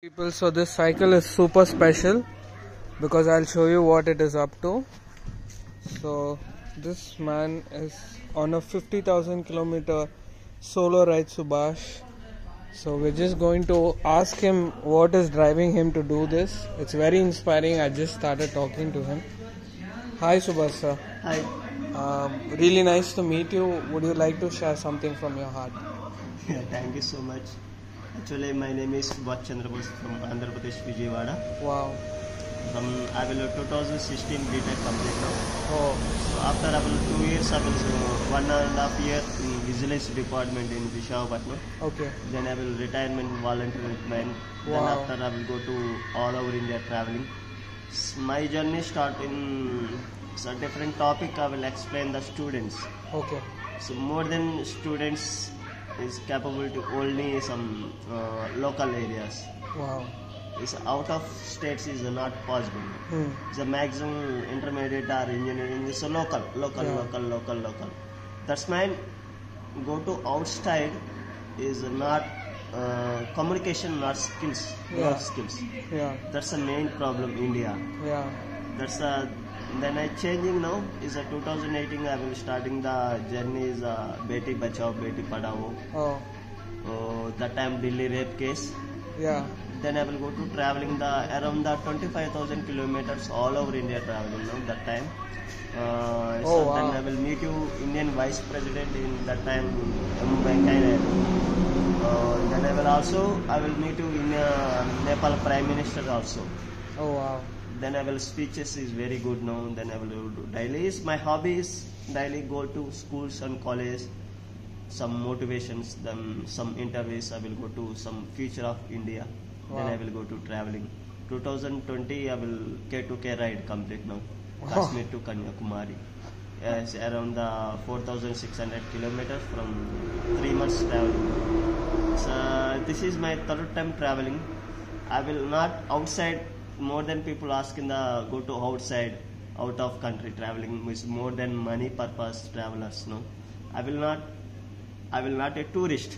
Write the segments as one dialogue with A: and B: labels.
A: People, so this cycle is super special because I'll show you what it is up to. So this man is on a 50,000 kilometer solo ride, Subhash. So we're just going to ask him what is driving him to do this. It's very inspiring. I just started talking to him. Hi Subhash sir.
B: Hi.
A: Really nice to meet you. Would you like to share something from your heart?
B: Yeah, thank you so much. Actually, my name is Subhash Chandra Bose from Andhra Pradesh, Vijayawada.
A: Wow.
B: I will 2016 BTech complete now.
A: Oh.
B: So after I will 2 years, I will 1.5 year in vigilance department in Visakhapatnam.
A: Okay.
B: Then I will retirement volunteering.
A: Wow.
B: Then after I will go to all over India traveling. My journey start in a different topic. I will explain the students.
A: Okay.
B: So more than students is capable to only some local areas.
A: Wow.
B: It's out of states is not possible. The maximum intermediate or engineering is a local. That's why go to outside is not communication, not skills, not skills.
A: Yeah.
B: That's the main problem India.
A: Yeah.
B: That's then I changing now is 2018 I will starting the journey is Beti Bachao Beti Padhao.
A: Oh.
B: That time Delhi rape case.
A: Yeah.
B: Then I will go to traveling around the 25,000 kilometers all over India traveling now that time.
A: Wow.
B: Then I will meet you Indian Vice President in that time Venkaiah. Then I will meet you in Nepal Prime Minister also.
A: Oh wow.
B: Then I will speeches is very good now. Then I will do daily. My hobby is daily go to schools and college, some motivations, then some interviews. I will go to some future of India.
A: Wow.
B: Then I will go to traveling. 2020 I will K2K ride complete now.
A: Wow.
B: Kashmir to Kanyakumari. It's around the 4,600 kilometers from 3 months traveling. So this is my third time traveling. I will not outside. More than people asking go to outside, out of country traveling is more than money purpose travelers. No, I will not a tourist.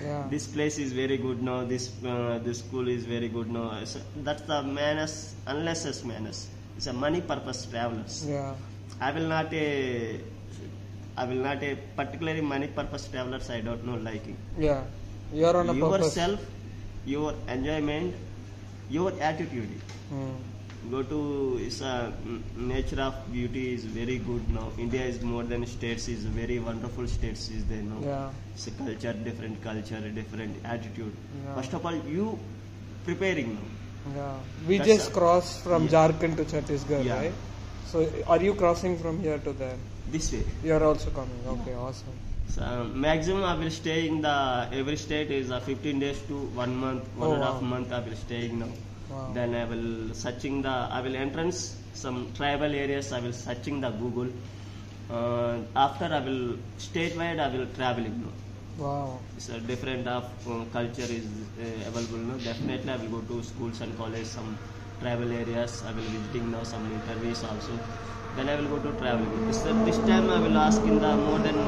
A: Yeah.
B: This place is very good. No, this school is very good. No, so that's the manners. Unless it's manners, it's a money purpose travelers.
A: Yeah.
B: I will not a particularly money purpose travelers. I don't know liking.
A: Yeah. You're on a purpose.
B: Yourself, your enjoyment, your attitude. Go to nature of beauty is very good now. India is more than states, is very wonderful states is there now.
A: Yeah.
B: It's a culture, different attitude.
A: Yeah.
B: First of all, you preparing now.
A: Yeah. We
B: That's
A: just crossed from Jharkhand to Chhattisgarh,
B: Yeah.
A: right? So are you crossing from here to there?
B: This way.
A: You're also coming. Okay, awesome.
B: So, maximum I will stay in every state is 15 days to 1 month, one and a half month I will stay now.
A: Wow.
B: Then I will entrance some tribal areas. I will searching the Google. After I will statewide I will traveling now.
A: Wow.
B: So different of culture is available now. Definitely I will go to schools and college, some tribal areas. I will visiting now some interviews also. Then I will go to traveling. So this time I will ask in the more than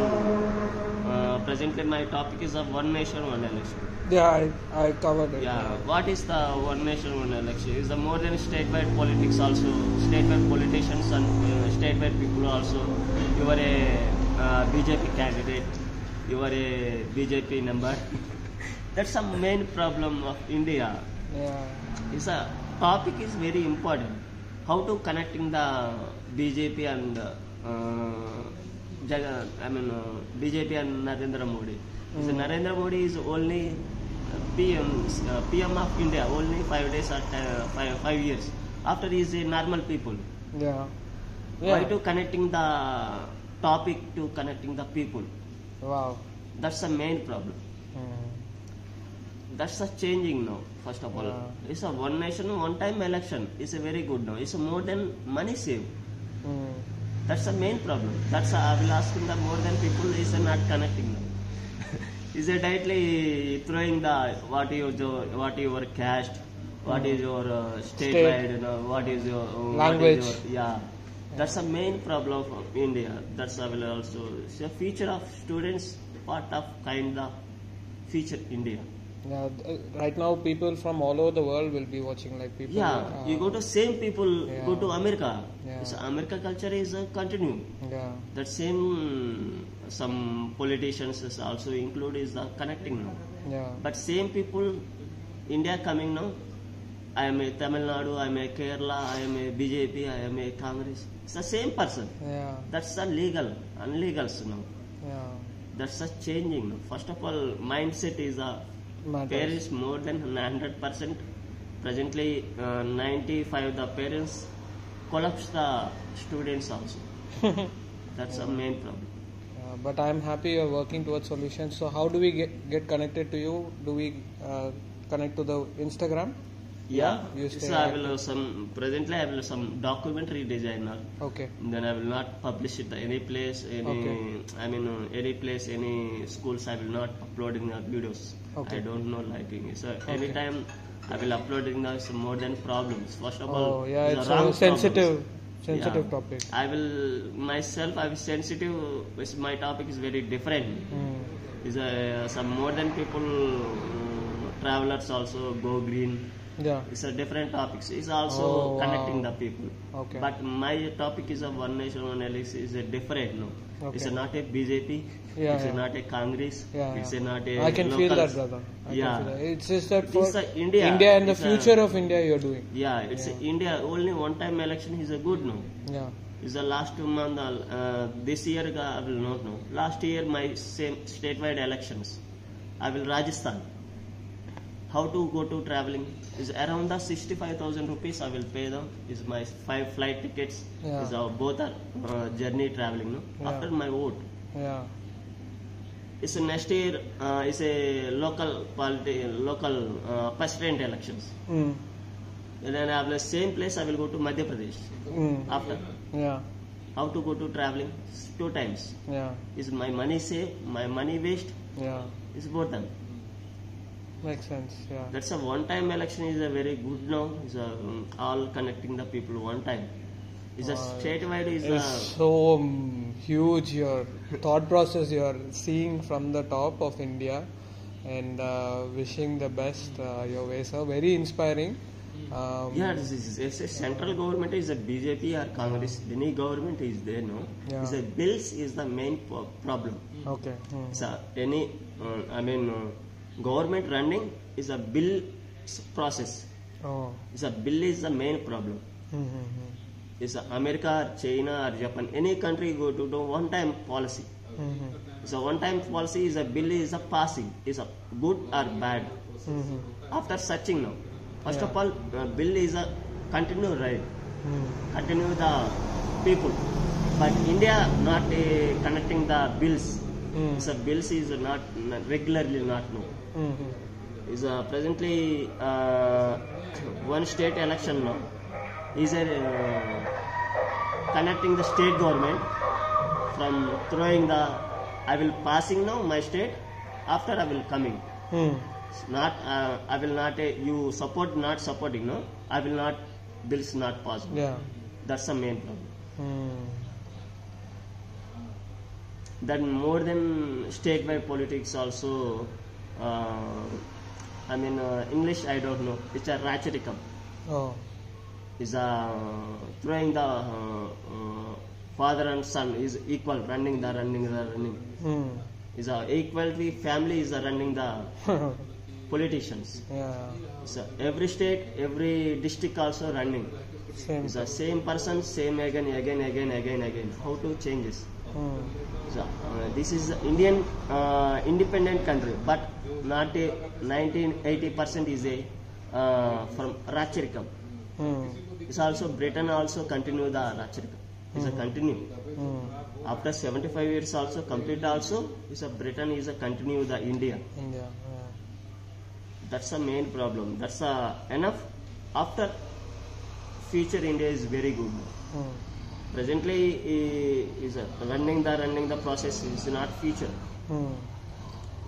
B: presently my topic is of one nation one election.
A: Yeah, I covered it.
B: Yeah, what is the one nation one election? Is the more than statewide politics also, statewide politicians and statewide people also. You are a BJP candidate, you are a BJP member. That's the main problem of India.
A: Yeah.
B: It's a topic is very important. How to connecting the BJP and BJP and Narendra Modi. So Narendra Modi is only PM of India, only 5 days or 5 years. After he is a normal people.
A: Yeah.
B: Why to connecting the topic to connecting the people?
A: Wow.
B: That's the main problem. That's the changing now. First of all, it's a one nation, one time election. It's a very good now. It's a more than money save. That's the main problem. That's I will ask the more than people is not connecting now. Is it directly throwing the what your caste, what is your statewide, what is your
A: language?
B: That's the main problem of India. That's I will also. It's a future of students, part of kind of future India.
A: Yeah, right now people from all over the world will be watching. Like people.
B: Yeah, you go to same people go to America.
A: Yeah.
B: So America culture is continue.
A: Yeah.
B: That same some politicians is also include is the connecting now.
A: Yeah.
B: But same people India coming now. I am a Tamil Nadu, I am a Kerala, I am a BJP, I am a Congress. It's the same person.
A: Yeah.
B: That's a legal, unlegals now.
A: Yeah.
B: That's a changing now. First of all, mindset is a
A: Matters.
B: parents more than 100%. Presently, 95 the parents collapse the students also. That's the main problem.
A: But I'm happy you're working towards solutions. So how do we get connected to you? Do we connect to the Instagram?
B: Yeah,
A: You
B: so
A: stay
B: I
A: active.
B: will presently I will some documentary designer.
A: Okay.
B: Then I will not publish it any place, any any place, any schools. I will not uploading the videos.
A: Okay.
B: I don't know liking it. So anytime I will uploading the some more than problems. First of all,
A: Oh yeah,
B: the
A: it's
B: wrong
A: a sensitive
B: Yeah.
A: topic.
B: I will myself. I will sensitive. My topic is very different. Is some more than people travelers also go green.
A: Yeah.
B: It's a different topics. It's also
A: Oh,
B: connecting
A: wow.
B: the people.
A: Okay.
B: But my topic is a one nation, one election is a different. No, it's
A: Okay.
B: not a BJP.
A: Yeah,
B: It's
A: yeah.
B: not a Congress.
A: Yeah,
B: It's
A: yeah.
B: not a.
A: I can feel
B: locals.
A: that, brother. I
B: Yeah.
A: can feel that. It's just that
B: This
A: for
B: is India.
A: and the
B: It's
A: future of India you're doing.
B: Yeah, it's India. Only one time election is a good no.
A: Yeah.
B: Is the last month. This year I will not know. Last year my same statewide elections. I will Rajasthan. How to go to traveling is around the 65,000 rupees. I will pay them. Is my 5 flight tickets.
A: Yeah.
B: Is both are journey traveling. No,
A: Yeah.
B: after my vote.
A: Yeah.
B: It's a next year. Is a local president elections.
A: Mm.
B: And then I will same place. I will go to Madhya Pradesh.
A: Mm.
B: After
A: Yeah.
B: how to go to traveling 2 times.
A: Yeah.
B: Is my money save? My money waste?
A: Yeah.
B: Is both them.
A: Makes sense. Yeah.
B: That's a one-time election is a very good now. Is all connecting the people one time. Is a statewide is
A: It's so huge your thought process you're seeing from the top of India, and wishing the best your way, sir. Very inspiring.
B: yeah. This is a central government is a BJP or Congress. Any government is there no.
A: Yeah.
B: Is a bills is the main problem.
A: Okay.
B: So any government running is a bill process.
A: Oh.
B: Is a bill is the main problem. Is America or China or Japan, any country go to do one time policy. So one time policy is a bill is a passing, is a good or bad. After searching now, first of all, bill is a continue right, continue the people. But India not connecting the bills. So bills is not regularly not no. Is presently one state election now. Is connecting the state government from throwing the I will passing now my state after I will coming. Not I will not you support not supporting no. I will not bills not possible.
A: Yeah.
B: That's the main problem. Then more than statewide politics also. English I don't know. It's a ratcheticum.
A: Oh.
B: Is throwing the father and son is equal, running. Is equality family is running the politicians.
A: Yeah.
B: So every state, every district also running.
A: Same.
B: Is the same person, same again. How to change this? So this is Indian independent country, but not a 1980% is a from Ratcherikam. It's also Britain also continue the Ratcherikam. It's a continue. After 75 years also complete also is a Britain is a continue the India.
A: India.
B: That's the main problem. That's enough. After future India is very good. Presently is running the process is not future.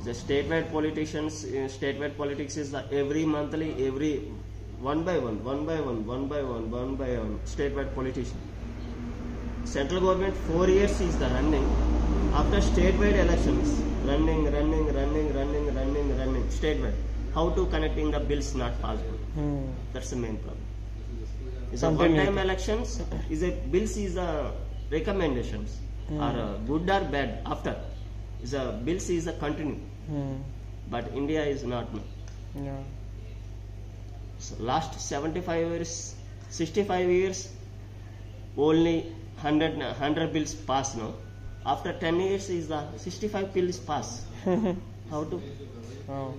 B: The statewide politicians, statewide politics is the every monthly, every one by one, statewide politician. Central government 4 years is the running. After statewide elections, running, statewide. how to connecting the bills not possible.
A: Hmm.
B: That's the main problem. It's a
A: Continuity.
B: one-time elections. Is a bills is a recommendations or good or bad after. Is a bills is a continue.
A: Hmm.
B: But India is not.
A: Yeah.
B: So last 75 years, 65 years, only 100 bills pass now. After 10 years is the 65 bills pass. How to?
A: Wow.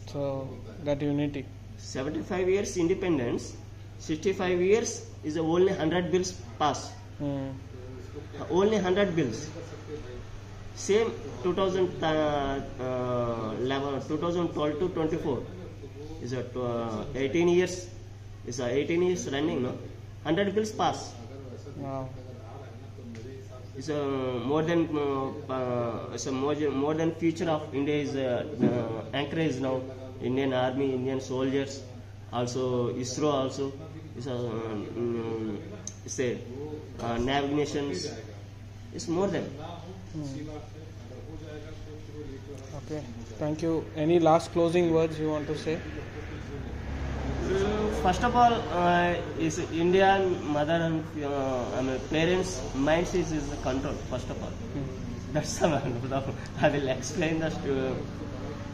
A: So that unity.
B: 75 years independence, 65 years is the only 100 bills pass.
A: Hmm.
B: Only 100 bills. Same 2011, 2012 to 24 is a 18 years. Is a 18 years running, no? 100 bills pass.
A: Wow.
B: It's a more than more than future of India is encouraged now. Indian Army, Indian soldiers, also ISRO also is a navigations. It's more than.
A: Okay. Thank you. Any last closing words you want to say?
B: First of all, is Indian mother and parents' minds is the control. First of all, that's the one. I will explain that.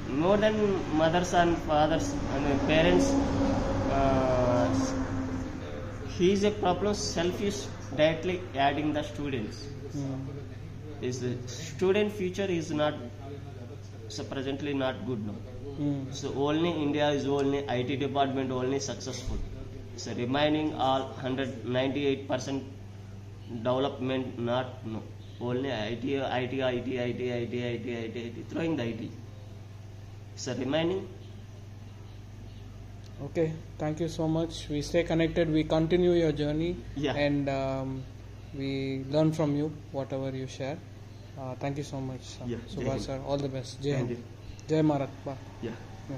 B: More than mothers and fathers and parents, he is a problem selfish directly adding the students. Is the student future is not presently not good now. So only India is only IT department only successful. So remaining all 198% development not no. Only IT throwing the IT. So remaining.
A: Okay. Thank you so much. We stay connected. We continue your journey.
B: Yeah.
A: And we learn from you whatever you share. Thank you so much,
B: Yeah. Jai
A: Subhash
B: Hind.
A: sir. All the best. Jai
B: Thank
A: Hind.
B: you.
A: Jai Marat. Bye.
B: Yeah.
A: Yeah.